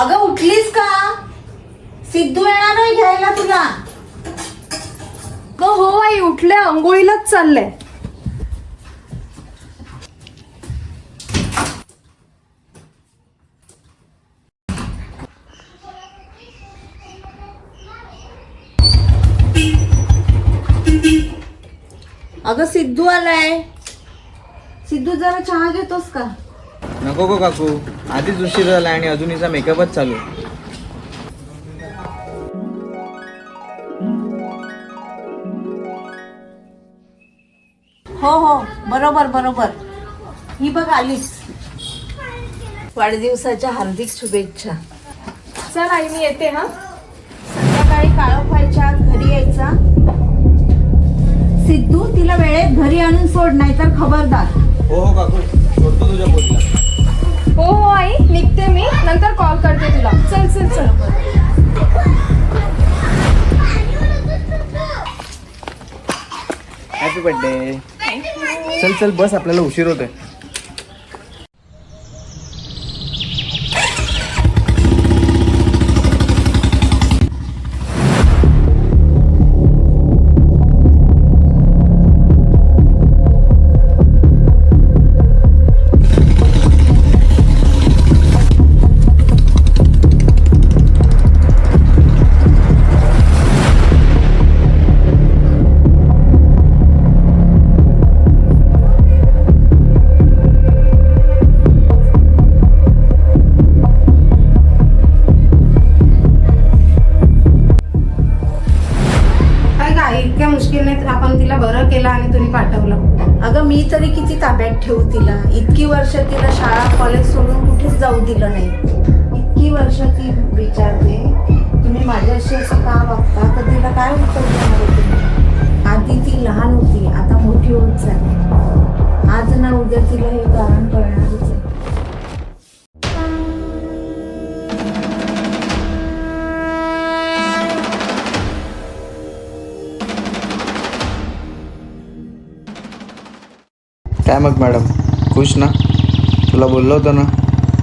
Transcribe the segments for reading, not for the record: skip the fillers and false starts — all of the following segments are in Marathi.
अगं उठलीस का? सिद्धू येणार आहे घ्यायला तुला. हो आई उठले, अंघोळीलाच चालले. अगं सिद्धू आलाय. सिद्धू जरा चहा घेतोस का? नको गो काकू, आधीच उशीर झाला आणि अजून हिचा मेकअपच चालू. हो हो बरोबर बरोबर. ही बघ आलीस. वाढदिवसाच्या हार्दिक शुभेच्छा. चल आई मी येते. हा संध्याकाळी काळं व्हायच्या घरी यायचा. सिद्धू तिला वेळेत घरी आणून सोड, नाहीतर खबरदार. हो हो काकू, सोडतो तुझ्या पोरीला. हो हो आई निघते मी, नंतर कॉल करते तुला. चल चल चल. Happy birthday. चल चल बस, आपल्याला उशीर होतोय. इतक्या मुश्किलने आपण तिला बरं केलं आणि तुम्ही पाठवलं. अगं मी तरी किती ताब्यात ठेवू तिला. इतकी वर्ष तिला शाळा कॉलेज सोडून कुठेच जाऊ दिलं नाही. इतकी वर्ष ती विचारते तुम्ही माझ्याशी असं का वागता, तर तिला काय उत्तर देणार आहे तुम्ही? आधी ती लहान होती, आता मोठी होत चालली. आज ना उद्या तिला हे कारण कळणारच आहे. काय मग मॅडम, खुश ना? तुला बोललो होतं ना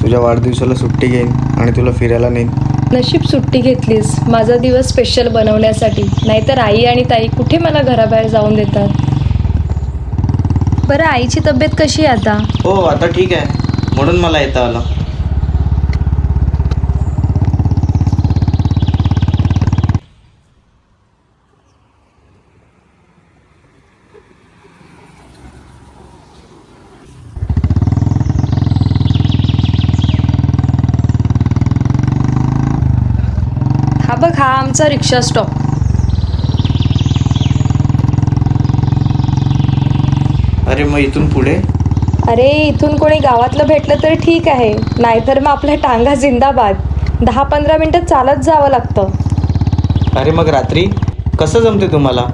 तुझ्या वाढदिवसाला सुट्टी घेईन आणि तुला फिरायला नेईन. नशीब सुट्टी घेतलीस माझा दिवस स्पेशल बनवण्यासाठी, नाहीतर आई आणि ताई कुठे मला घराबाहेर जाऊन देतात. बरं आईची तब्येत कशी आहे आता? हो आता ठीक आहे, म्हणून मला येता आलं. हा बघ, हा आमचा रिक्षा स्टॉप. अरे मग इथून पुढे? अरे इथून कोणी गावातलं भेटलं तर ठीक आहे, नाहीतर मग आपल्या टांगा जिंदाबाद. 10-15 मिनटं चालत जावं लागतं. अरे मग रात्री कसं जमते तुम्हाला?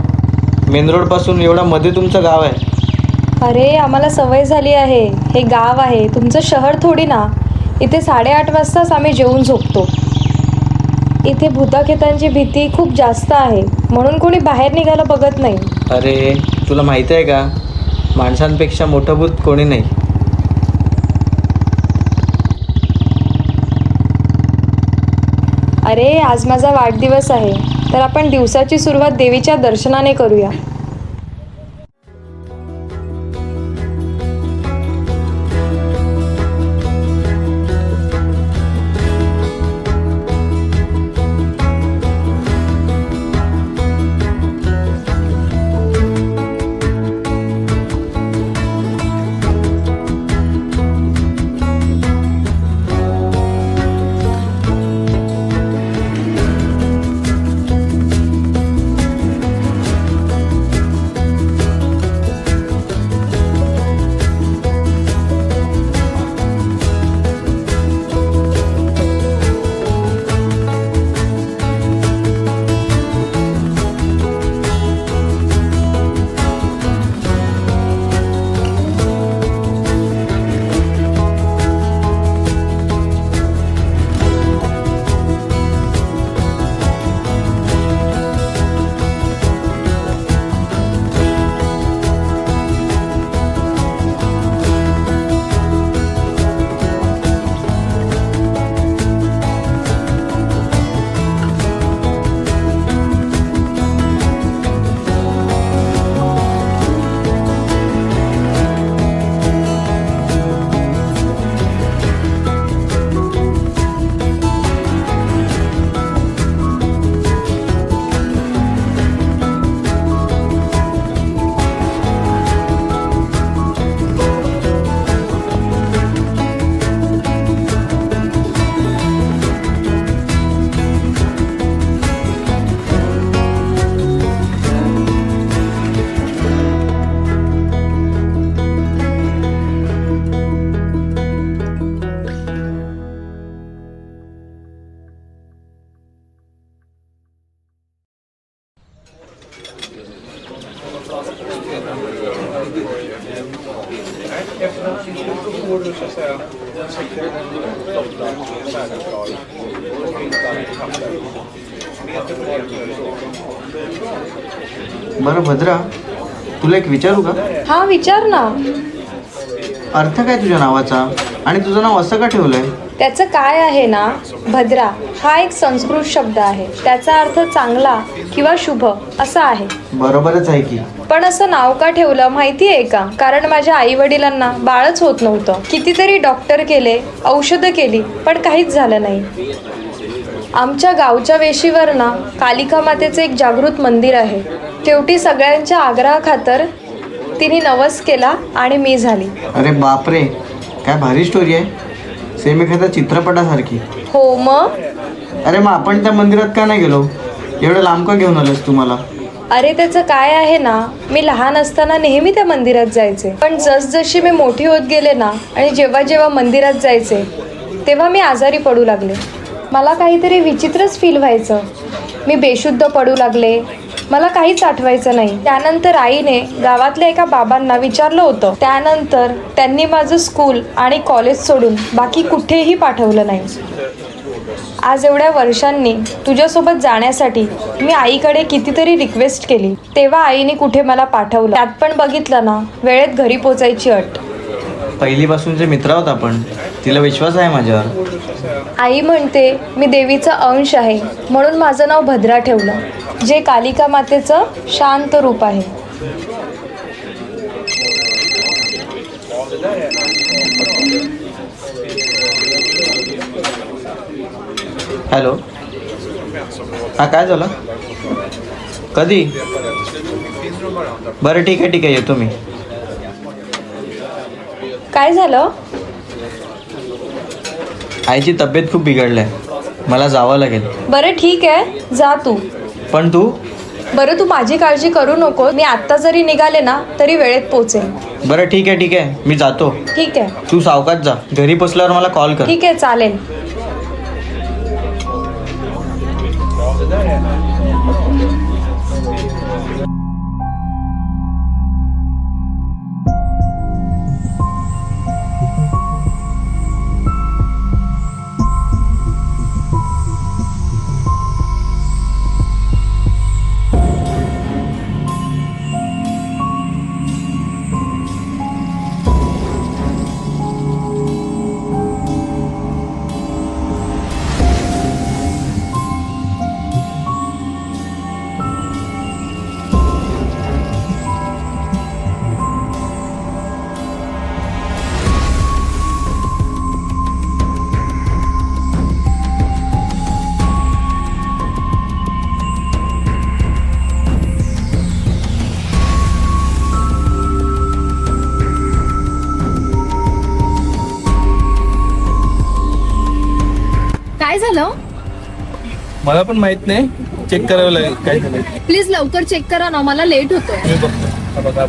मेन रोडपासून एवढा मध्ये तुमचं गाव आहे. अरे आम्हाला सवय झाली आहे, हे गाव आहे, तुमचं शहर थोडी ना. इथे 8:30 वाजताच आम्ही जेवून झोपतो. इथे भूताखेतांची भीती खूप जास्त आहे, म्हणून कोणी बाहेर निघायला बघत नाही. अरे तुला माहीत आहे का, माणसांपेक्षा मोठं भूत कोणी नाही. अरे आज माझा वाढदिवस आहे, तर आपण दिवसाची सुरुवात देवीच्या दर्शनाने करूया. बरं भद्रा, तुला एक विचारू का? हा विचार ना. अर्थ काय तुझ्या नावाचा आणि तुझं नाव असं का ठेवलंय? त्याचं काय आहे ना, भद्रा हा एक संस्कृत शब्द आहे. त्याचा अर्थ चांगला किंवा शुभ असा आहे. बरोबरच आहे की. पण असं नाव का ठेवलं माहिती आहे का? कारण माझ्या आई वडिलांना बाळच होत नव्हतं. कितीतरी डॉक्टर केले, औषधं केली, पण काहीच झालं नाही. आमच्या गावच्या वेशीवर ना कालिका मातेचं एक जागृत मंदिर आहे. शेवटी सगळ्यांच्या आग्रहाखातर तिने नवस केला आणि मी झाली. अरे बापरे, काय भारी स्टोरी आहे. सेम एखाद्या चित्रपटासारखी. हो मग. अरे मग आपण त्या मंदिरात का नाही गेलो? एवढं लांब का घेऊन आलंस तू मला? अरे त्याचं काय आहे ना, मी लहान असताना नेहमी त्या मंदिरात जायचे. पण जसजशी मी मोठी होत गेले ना आणि जेव्हा जेव्हा मंदिरात जायचे तेव्हा मी आजारी पडू लागले. मला काहीतरी विचित्रच फील व्हायचं. मी बेशुद्ध पडू लागले. मला काहीच आठवायचं नाही. त्यानंतर आईने गावातल्या एका बाबांना विचारलं होतं. त्यानंतर त्यांनी माझं स्कूल आणि कॉलेज सोडून बाकी कुठेही पाठवलं नाही. आज एवढ्या वर्षांनी तुझ्यासोबत जाण्यासाठी मी आईकडे कितीतरी रिक्वेस्ट केली, तेव्हा आईने कुठे मला पाठवलं. त्यात पण बघितलं ना, वेळेत घरी पोचायची अट. पहिलीपासूनचे मित्र आहोत आपण. तिला विश्वास आहे माझ्यावर. आई म्हणते मी देवीचा अंश आहे, म्हणून माझं नाव भद्रा ठेवलं, जे कालिका मातेचं शांत रूप आहे. हॅलो, हा काय झालं? कधी? बरं ठीक आहे येतो मी. काय झालं? आईची तब्येत खूप बिघडली आहे, मला जावं लागेल. बरं ठीक आहे, जा तू. पण तू? बरं तू माझी काळजी करू नको. मी आत्ता जरी निघाले ना तरी वेळेत पोचेन. बरं ठीक आहे मी जातो. ठीक आहे. तू सावकाश जा. घरी पोचल्यावर मला कॉल कर. ठीक आहे, चालेल. काय झालं? मला पण माहित नाही, चेक करावं लागेल काय झालं. प्लीज लवकर चेक करा ना, मला लेट होतोय. मी बघतो. हा बघा.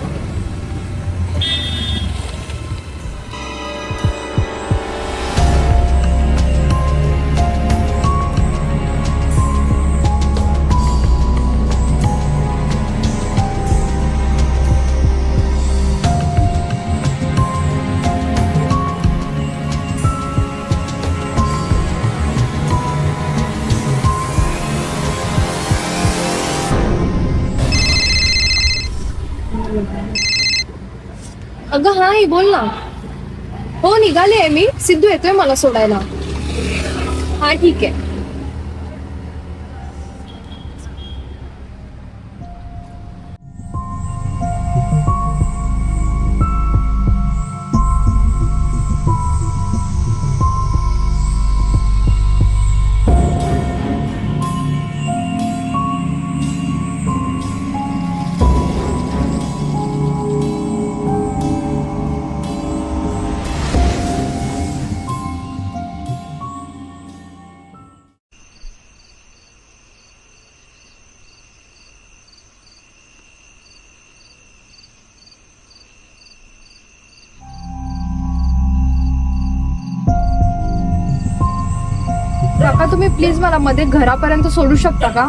अगं हा, ही बोल ना. हो निघाले आहे मी. सिद्धू येतोय मला सोडायला. हा ठीक आहे. काका तुम्ही प्लीज मला मध्ये घरापर्यंत सोडू शकता का?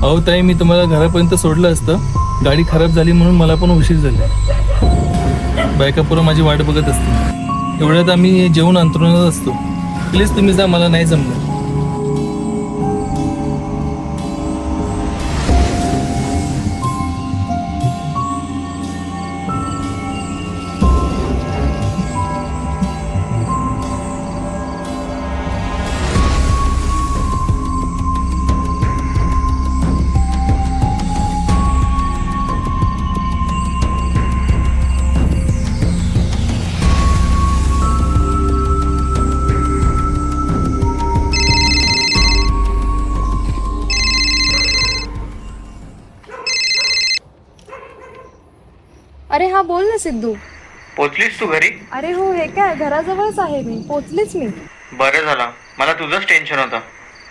अहो ताई, मी तुम्हाला घरापर्यंत सोडलं असतं. गाडी खराब झाली म्हणून मला पण उशीर झाला. बायका पुरं माझी वाट बघत असते. एवढ्यात आम्ही जेवण अंतरुणात असतो. प्लीज तुम्ही जा, मला नाही जमलं. अरे हा बोल ना सिद्धू. पोचलीस तू घरी? अरे हो, हे काय घराजवळच आहे मी, पोचलीच मी. बरं झालं, मला तुझंच टेन्शन होतं.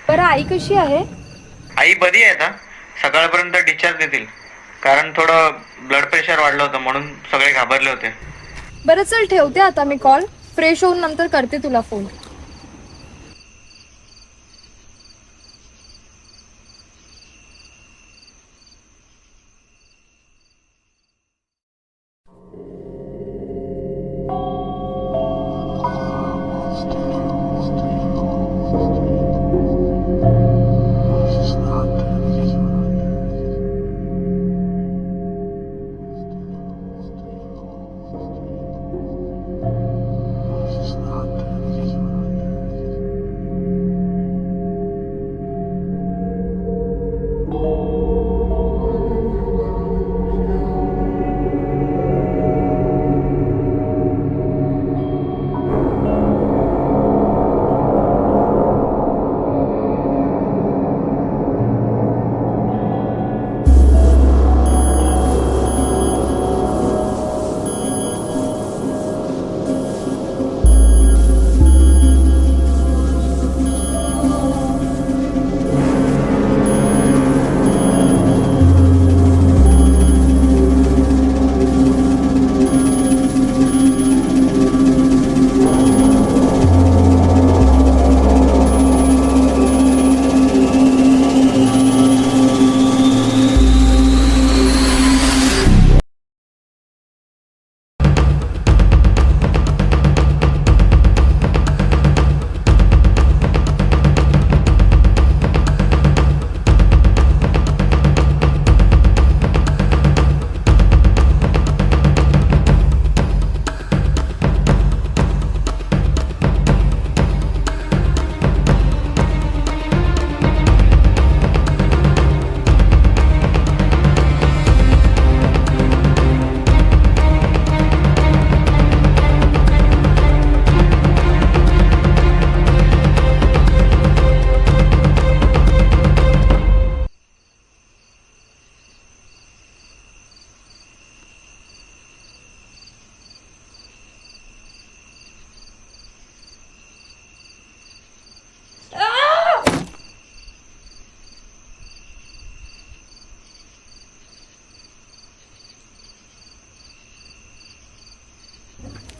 बरं आई कशी आहे? आई बरी आहे आता, सकाळपर्यंत डिस्चार्ज देतील. कारण थोडं ब्लड प्रेशर वाढलं होतं म्हणून सगळे घाबरले होते. बरं चल ठेवते आता मी कॉल. फ्रेश होऊन नंतर करते तुला फोन.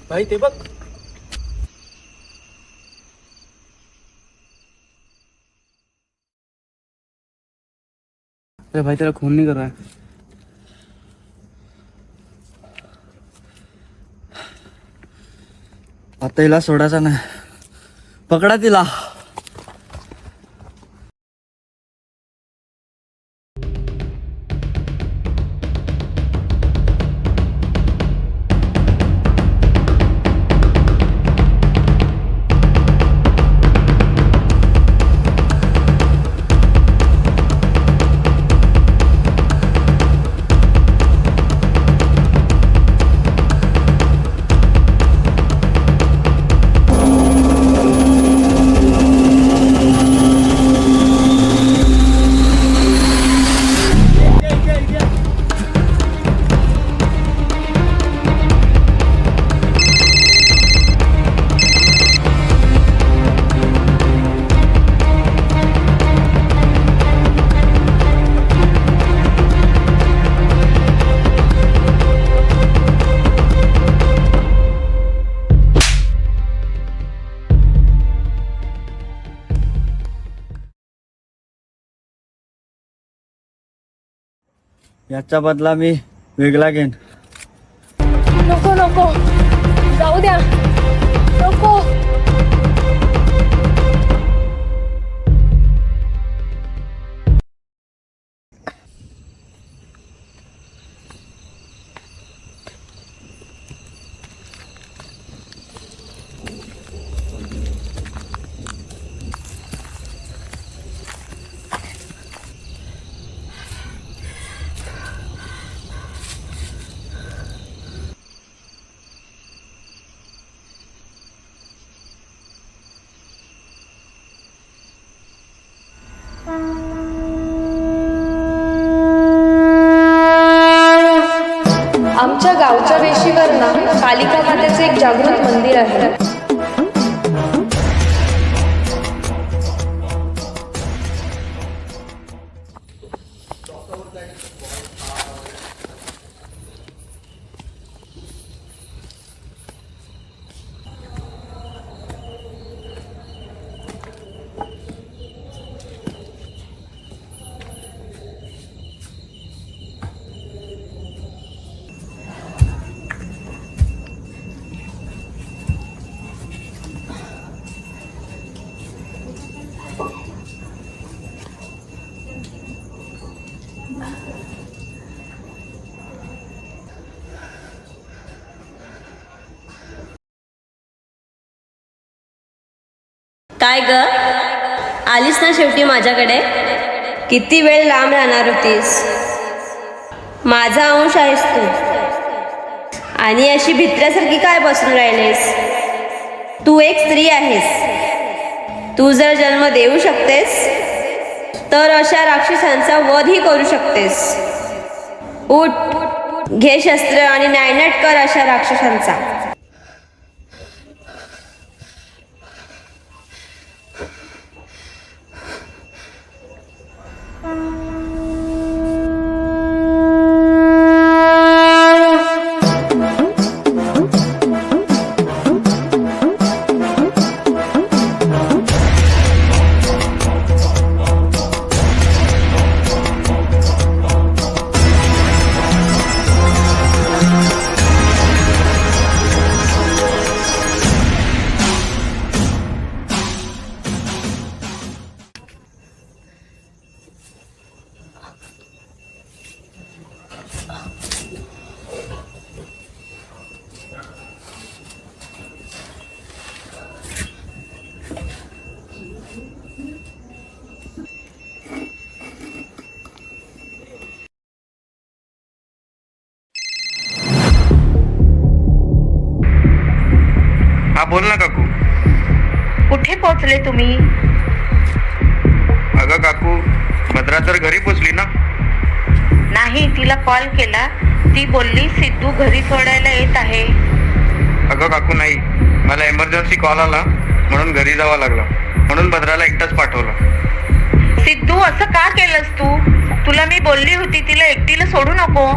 भाई ते बघ. अरे भाई तेरा खून नहीं कर रहा है. आता हिला सोडायचा नाही. पकडा तिला. याचा बदला मी वेगळा घेईन. नको नको, जाऊ द्या. नको. आमच्या गावच्या वेशीवर ना कालिका मातेचे एक जागृत मंदिर आहे. काय ग, आलीस ना शेवटी माझ्याकडे? किती वेळ लांब राहणार होतीस? माझा अंश आहेस तू, आणि अशी भित्र्यासारखी काय बसून राहिलीस? तू एक स्त्री आहेस. तू जर जन्म देऊ शकतेस तर अशा राक्षसांचा वधही करू शकतेस. उठ, घे शस्त्र आणि नायनाट कर अशा राक्षसांचा. हा बोल ना काकू. कुठे पोहोचले तुम्ही? अगं काकू, भद्रा तर घरी पोचली ना. नाही, तिला कॉल केला, ती बोलली सिद्धू घरी सोडायला येत आहे. अगं काकू नाही, मला इमर्जन्सी कॉल आला म्हणून घरी जावं लागलं, म्हणून भद्राला एकटाच पाठवलं. सिद्धू, असं का केलंस तू? तुला मी बोलली होती तिला एकटीला सोडू नको.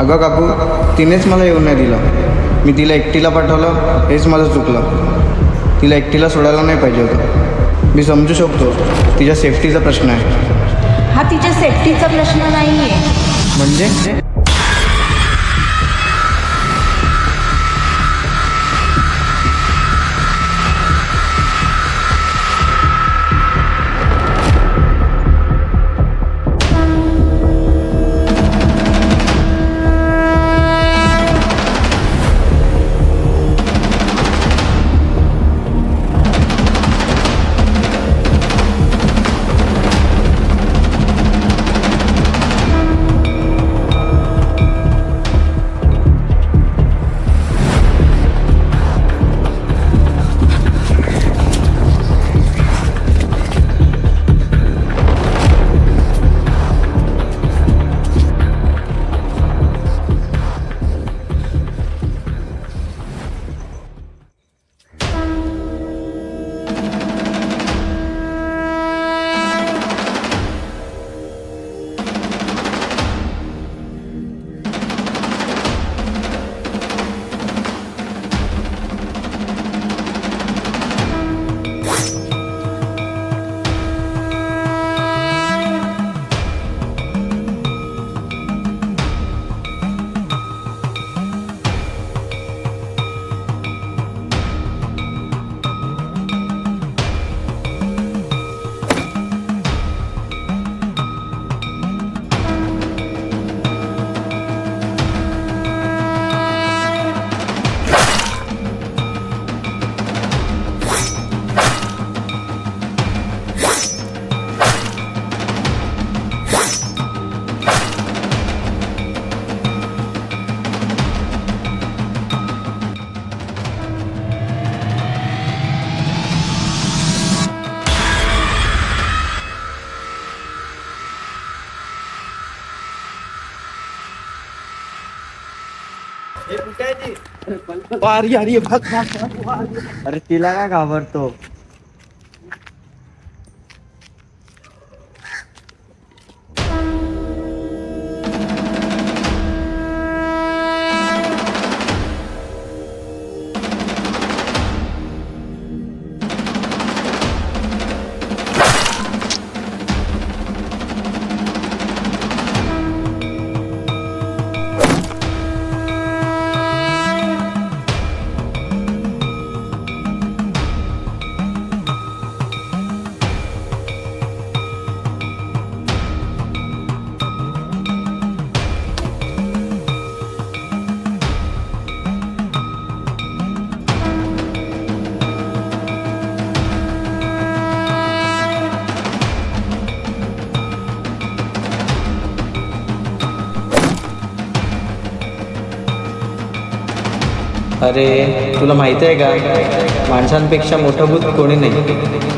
अगं काकू, तिनेच मला येऊन नाही दिलं. मी तिला एकटीला पाठवलं, हेच माझं चुकलं. तिला एकटीला सोडायला नाही पाहिजे होतं. मी समजू शकतो तिच्या सेफ्टीचा प्रश्न आहे. हा तिच्या सेफ्टीचा प्रश्न नाहीये. म्हणजे अरे तिला काय घाबरतो. अरे तुला माहिती आहे का, माणसांपेक्षा मोठं भूत कोणी नाही.